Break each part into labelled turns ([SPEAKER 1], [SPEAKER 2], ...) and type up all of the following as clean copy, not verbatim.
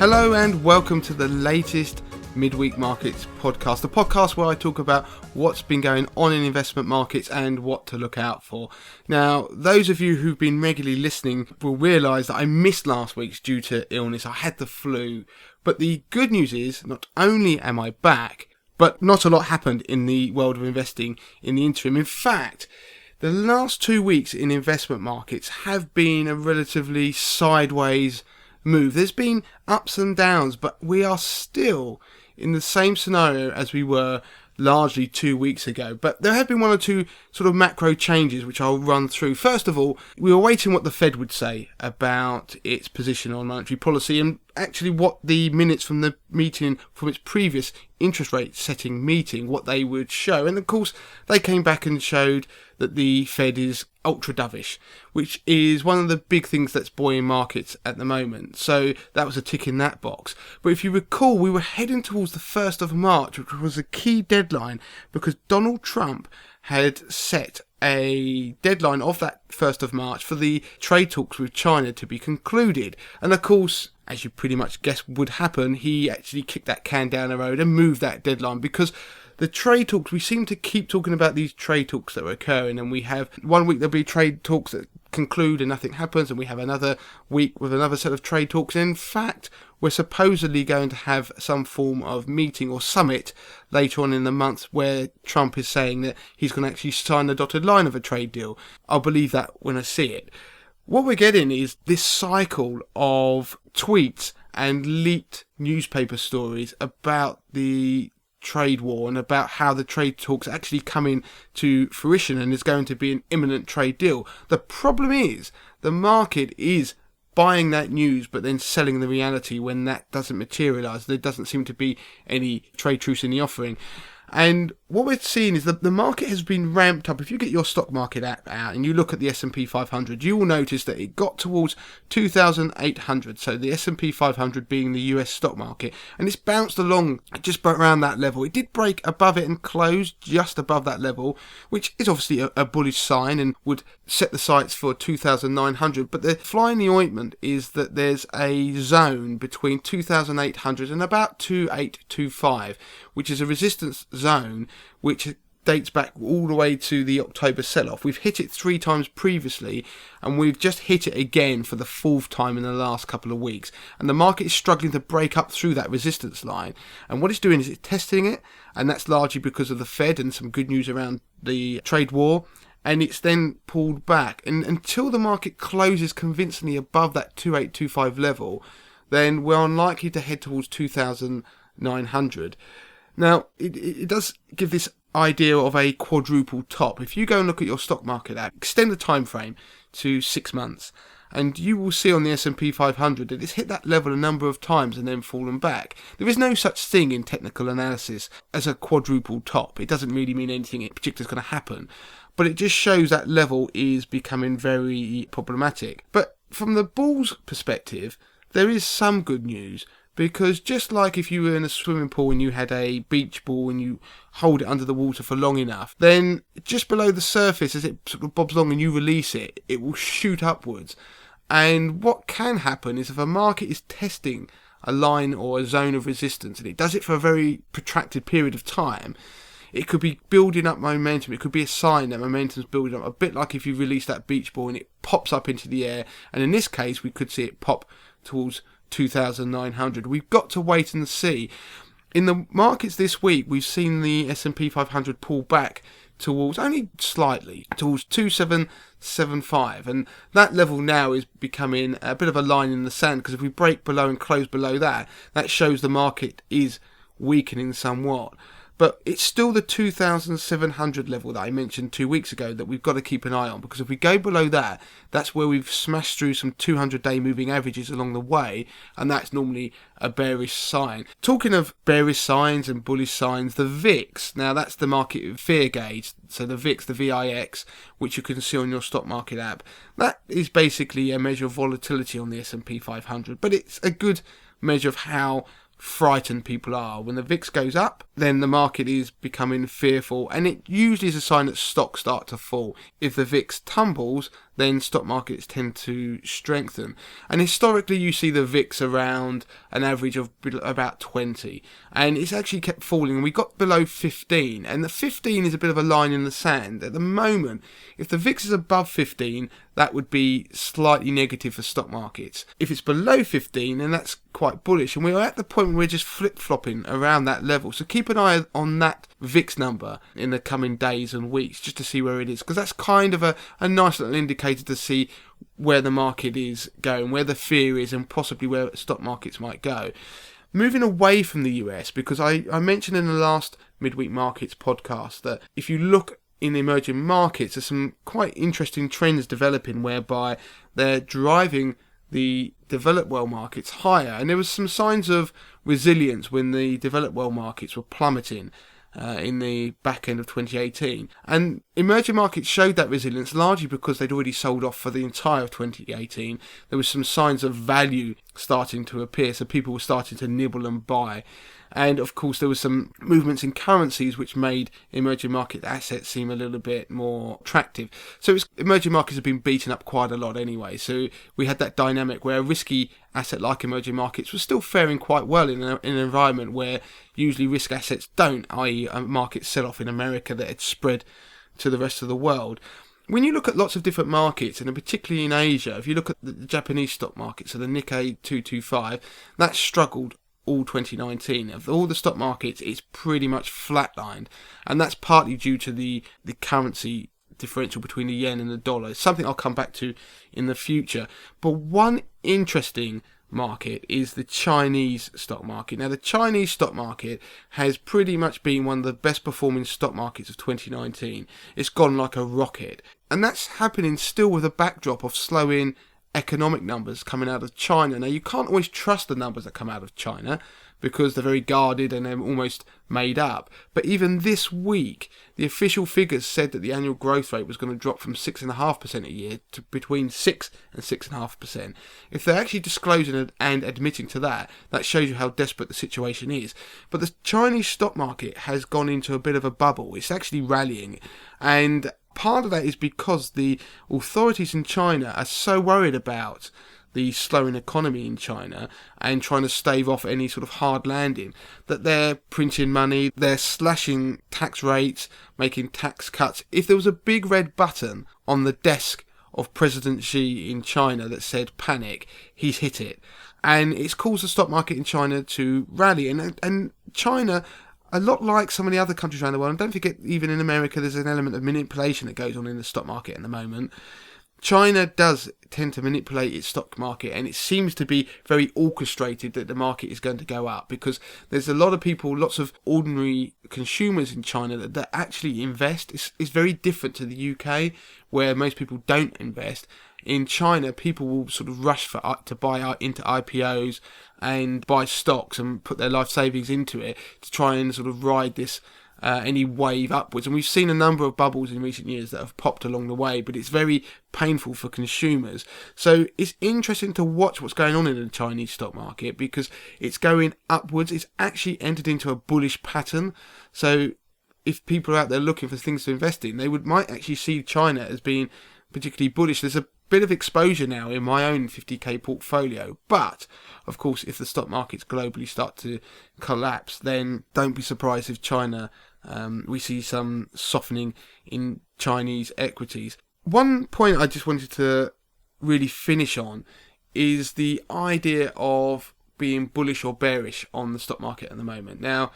[SPEAKER 1] Hello and welcome to the latest Midweek Markets podcast, the podcast where I talk about what's been going on in investment markets and what to look out for. Now, those of you who've been regularly listening will realise that I missed last week's due to illness. I had the flu. But the good news is, not only am I back, but not a lot happened in the world of investing in the interim. In fact, the last 2 weeks in investment markets have been a relatively sideways move. There's been ups and downs, but we are still in the same scenario as we were largely 2 weeks ago. But there have been one or two sort of macro changes which I'll run through. First of all, we were waiting what the Fed would say about its position on monetary policy and actually what the minutes from the meeting from its previous interest rate setting meeting, what they would show. And of course, they came back and showed that the Fed is ultra dovish, which is one of the big things that's buoying markets at the moment. So that was a tick in that box. But if you recall, we were heading towards the 1st of March, which was a key deadline because Donald Trump had set a deadline of that 1st of March for the trade talks with China to be concluded. And of course, as you pretty much guessed would happen, he actually kicked that can down the road and moved that deadline because the trade talks, we seem to keep talking about these trade talks that are occurring, and we have 1 week there'll be trade talks that conclude and nothing happens, and we have another week with another set of trade talks. In fact, we're supposedly going to have some form of meeting or summit later on in the month where Trump is saying that he's going to actually sign the dotted line of a trade deal. I'll believe that when I see it. What we're getting is this cycle of tweets and leaked newspaper stories about the trade war and about how the trade talks actually coming to fruition and is going to be an imminent trade deal. The problem is the market is buying that news but then selling the reality when that doesn't materialise. There doesn't seem to be any trade truce in the offering. And what we're seeing is that the market has been ramped up. If you get your stock market app out and you look at the S&P 500, you will notice that it got towards 2,800. So the S&P 500 being the US stock market. And it's bounced along just around that level. It did break above it and close just above that level, which is obviously a bullish sign and would set the sights for 2,900. But the fly in the ointment is that there's a zone between 2,800 and about 2,825, which is a resistance zone which dates back all the way to the October sell-off. We've hit it 3 times previously and we've just hit it again for the 4th time in the last couple of weeks, and the market is struggling to break up through that resistance line. And what it's doing is it's testing it, and that's largely because of the Fed and some good news around the trade war, and it's then pulled back. And until the market closes convincingly above that 2,825 level, then we're unlikely to head towards 2,900. Now, it does give this idea of a quadruple top. If you go and look at your stock market app, extend the time frame to 6 months, and you will see on the S&P 500 that it's hit that level a number of times and then fallen back. There is no such thing in technical analysis as a quadruple top. It doesn't really mean anything in particular is going to happen, but it just shows that level is becoming very problematic. But from the bulls' perspective, there is some good news. Because just like if you were in a swimming pool and you had a beach ball and you hold it under the water for long enough, then just below the surface as it sort of bobs along and you release it, it will shoot upwards. And what can happen is if a market is testing a line or a zone of resistance and it does it for a very protracted period of time, it could be building up momentum. It could be a sign that momentum's building up, a bit like if you release that beach ball and it pops up into the air. And in this case, we could see it pop towards 2,900. We've got to wait and see. In the markets this week, we've seen the S&P 500 pull back towards, only slightly, towards 2,775, and that level now is becoming a bit of a line in the sand, because if we break below and close below that, that shows the market is weakening somewhat. But it's still the 2,700 level that I mentioned 2 weeks ago that we've got to keep an eye on, because if we go below that, that's where we've smashed through some 200-day moving averages along the way, and that's normally a bearish sign. Talking of bearish signs and bullish signs, the VIX, now that's the market fear gauge, so the VIX, the VIX, which you can see on your stock market app, that is basically a measure of volatility on the S&P 500, but it's a good measure of how frightened people are. When the VIX goes up, then the market is becoming fearful, and it usually is a sign that stocks start to fall. If the VIX tumbles, then stock markets tend to strengthen. And historically, you see the VIX around an average of about 20, and it's actually kept falling. We got below 15, and the 15 is a bit of a line in the sand. At the moment, if the VIX is above 15, that would be slightly negative for stock markets. If it's below 15, then that's quite bullish, and we are at the point where we're just flip-flopping around that level. So keep an eye on that VIX number in the coming days and weeks, just to see where it is, because that's kind of a nice little indicator to see where the market is going, where the fear is, and possibly where stock markets might go. Moving away from the US, because I mentioned in the last Midweek Markets podcast that if you look in emerging markets, there's some quite interesting trends developing whereby they're driving the developed world markets higher, and there was some signs of resilience when the developed world markets were plummeting in the back end of 2018, and emerging markets showed that resilience largely because they'd already sold off for the entire of 2018. There was some signs of value starting to appear, so people were starting to nibble and buy. And of course there was some movements in currencies which made emerging market assets seem a little bit more attractive. So emerging markets have been beaten up quite a lot anyway. So we had that dynamic where a risky asset like emerging markets was still faring quite well in an environment where usually risk assets don't, i.e. a market sell-off in America that had spread to the rest of the world. When you look at lots of different markets, and particularly in Asia, if you look at the Japanese stock market, so the Nikkei 225, that struggled all 2019. Of all the stock markets, it's pretty much flatlined, and that's partly due to the currency differential between the yen and the dollar. It's something I'll come back to in the future. But one interesting market is the Chinese stock market. Now, the Chinese stock market has pretty much been one of the best performing stock markets of 2019. It's gone like a rocket, and that's happening still with a backdrop of slowing economic numbers coming out of China. Now, you can't always trust the numbers that come out of China because they're very guarded and they're almost made up. But even this week, the official figures said that the annual growth rate was going to drop from 6.5% a year to between 6 and 6.5%. If they're actually disclosing and admitting to that, that shows you how desperate the situation is. But the Chinese stock market has gone into a bit of a bubble. It's actually rallying, and part of that is because the authorities in China are so worried about the slowing economy in China and trying to stave off any sort of hard landing that they're printing money, they're slashing tax rates, making tax cuts. If there was a big red button on the desk of President Xi in China that said panic, he's hit it. And it's caused the stock market in China to rally. And China, a lot like so many other countries around the world, and don't forget, even in America, there's an element of manipulation that goes on in the stock market at the moment. China does tend to manipulate its stock market, and it seems to be very orchestrated that the market is going to go up, because there's a lot of people, lots of ordinary consumers in China that actually invest. It's very different to the UK, where most people don't invest. In China, people will sort of rush to buy into IPOs and buy stocks and put their life savings into it to try and sort of ride this any wave upwards. And we've seen a number of bubbles in recent years that have popped along the way, but it's very painful for consumers. So it's interesting to watch what's going on in the Chinese stock market, because it's going upwards. It's actually entered into a bullish pattern. So if people are out there looking for things to invest in, they might actually see China as being particularly bullish. There's a bit of exposure now in my own 50k portfolio, but of course, if the stock markets globally start to collapse, then don't be surprised if China, we see some softening in Chinese equities. One point I just wanted to really finish on is the idea of being bullish or bearish on the stock market at the moment. Now,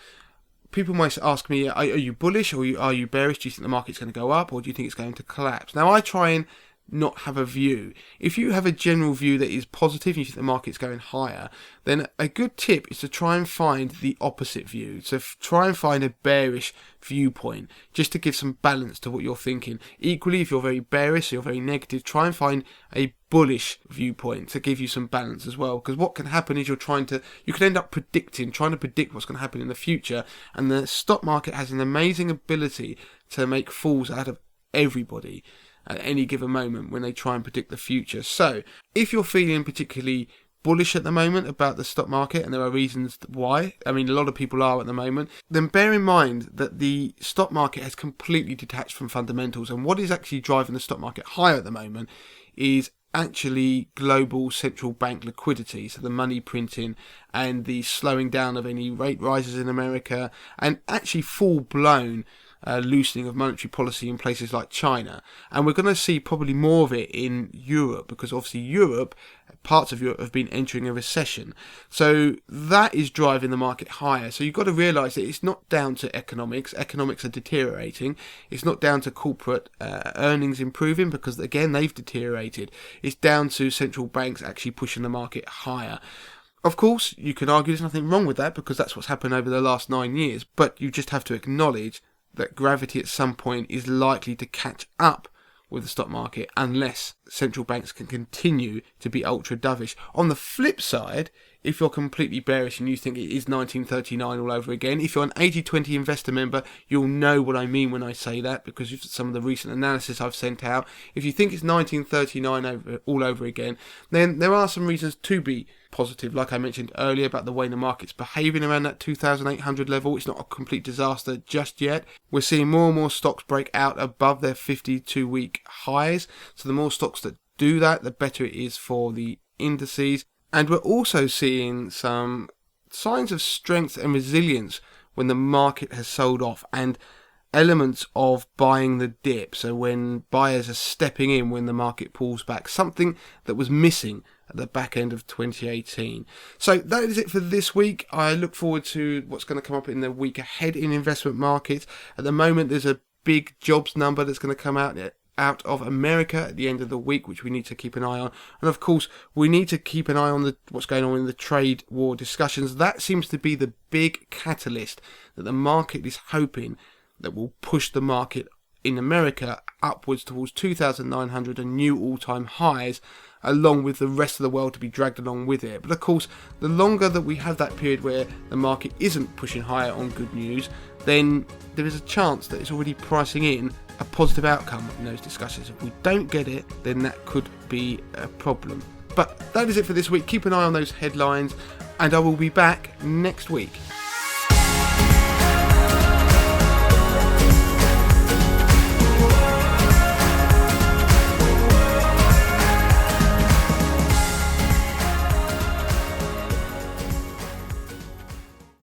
[SPEAKER 1] people might ask me, are you bullish or are you bearish? Do you think the market's going to go up, or do you think it's going to collapse? Now, I try and not have a view. If you have a general view that is positive and you think the market's going higher, then a good tip is to try and find the opposite view. So try and find a bearish viewpoint, just to give some balance to what you're thinking. Equally, if you're very bearish or you're very negative, try and find a bullish viewpoint to give you some balance as well. Because what can happen is you can end up trying to predict what's going to happen in the future, and the stock market has an amazing ability to make fools out of everybody at any given moment when they try and predict the future. So if you're feeling particularly bullish at the moment about the stock market, and there are reasons why. I mean, a lot of people are at the moment. Then bear in mind that the stock market has completely detached from fundamentals, and what is actually driving the stock market higher at the moment is actually global central bank liquidity, so the money printing and the slowing down of any rate rises in America, and actually full-blown loosening of monetary policy in places like China. And we're going to see probably more of it in Europe, because obviously parts of Europe have been entering a recession. So that is driving the market higher. So you've got to realise that it's not down to economics. Economics are deteriorating. It's not down to corporate earnings improving, because again, they've deteriorated. It's down to central banks actually pushing the market higher. Of course, you can argue there's nothing wrong with that, because that's what's happened over the last 9 years. But you just have to acknowledge that gravity at some point is likely to catch up with the stock market unless central banks can continue to be ultra dovish. On the flip side, if you're completely bearish and you think it is 1939 all over again, if you're an 80-20 investor member, you'll know what I mean when I say that, because of some of the recent analysis I've sent out. If you think it's 1939 all over again, then there are some reasons to be positive, like I mentioned earlier, about the way the market's behaving around that 2,800 level. It's not a complete disaster just yet. We're seeing more and more stocks break out above their 52-week highs. So the more stocks that do that, the better it is for the indices. And we're also seeing some signs of strength and resilience when the market has sold off, and elements of buying the dip. So when buyers are stepping in when the market pulls back, something that was missing at the back end of 2018. So that is it for this week. I look forward to what's going to come up in the week ahead in investment markets. At the moment, there's a big jobs number that's going to come out of America at the end of the week, which we need to keep an eye on. And of course, we need to keep an eye on what's going on in the trade war discussions. That seems to be the big catalyst that the market is hoping that will push the market in America upwards towards 2,900 and new all-time highs, along with the rest of the world to be dragged along with it. But of course, the longer that we have that period where the market isn't pushing higher on good news, then there is a chance that it's already pricing in a positive outcome in those discussions. If we don't get it, then that could be a problem. But that is it for this week. Keep an eye on those headlines, and I will be back next week.